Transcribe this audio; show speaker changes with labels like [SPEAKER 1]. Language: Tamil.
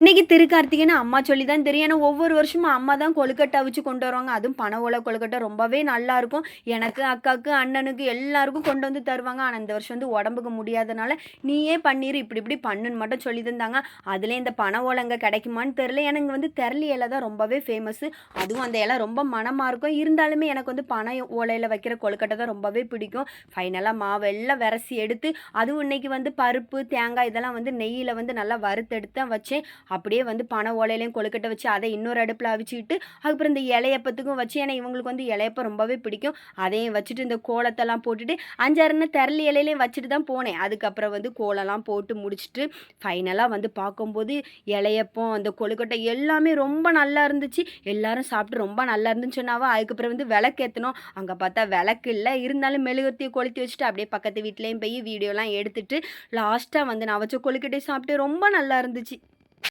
[SPEAKER 1] இன்னைக்கு திருக்கார்த்திகைன்னு அம்மா சொல்லி தான் தெரியும். ஏன்னா ஒவ்வொரு வருஷமும் அம்மா தான் கொழுக்கட்டை அவிச்சு கொண்டு வருவாங்க. அதுவும் பனை ஓலை கொழுக்கட்டை ரொம்பவே நல்லாயிருக்கும். எனக்கு, அக்காக்கு, அண்ணனுக்கு எல்லாருக்கும் கொண்டு வந்து தருவாங்க. ஆனா இந்த வருஷம் வந்து உடம்புக்கு முடியாதனால, "நீயே பண்ணிரு. இப்டி இப்டி பண்ணுன்னு" மட்டும் சொல்லி தந்தாங்க. அதுலயும் இந்த பனை ஓலை அங்க கிடைக்குமான்னு தெரியல. ஏன்னா இங்க வந்து தெரளி இலை தான் ரொம்பவே ஃபேமஸு. அதுவும் அந்த இலை ரொம்ப மணமா இருக்கும். இருந்தாலுமே எனக்கு வந்து பனை ஓலையில வைக்கிற கொழுக்கட்டை தான் ரொம்பவே பிடிக்கும். ஃபைனலா மாவெல்லாம் வெரசி எடுத்து, அதுவும் இன்னைக்கு வந்து பருப்பு, தேங்காய் இதெல்லாம் வந்து நெய்யில வந்து நல்லா வறுத்தெடுத்து தான் வச்சேன். அப்படியே வந்து பனை ஓலையிலையும் கொழுக்கட்டை வச்சு அதை இன்னொரு அடுப்பில் அவிச்சுக்கிட்டு அதுக்கப்புறம் இந்த இலையப்பத்துக்கும் வச்சு ஏன்னா இவங்களுக்கு வந்து இலையப்பம் ரொம்பவே பிடிக்கும். அதையும் வச்சுட்டு இந்த கோலத்தெல்லாம் போட்டுட்டு 5 6 தெரளி இலையிலையும் வச்சுட்டு தான் போனேன். அதுக்கப்புறம் வந்து கோலம்லாம் போட்டு முடிச்சுட்டு ஃபைனலாக வந்து பார்க்கும்போது இலையப்பம் அந்த கொழுக்கட்டை எல்லாமே ரொம்ப நல்லா இருந்துச்சு. எல்லாரும் சாப்பிட்டு ரொம்ப நல்லா இருந்துன்னு சொன்னாவா. அதுக்கப்புறம் வந்து விளக்கு ஏற்றணும். அங்கே பார்த்தா விளக்கு இல்லை. இருந்தாலும் மெழுகுவர்த்தியை கொளுத்தி வச்சுட்டு அப்படியே பக்கத்து வீட்லேயும் போய் வீடியோலாம் எடுத்துட்டு லாஸ்ட்டாக வந்து நான் வச்ச கொழுக்கட்டையை சாப்பிட்டு ரொம்ப நல்லா இருந்துச்சு.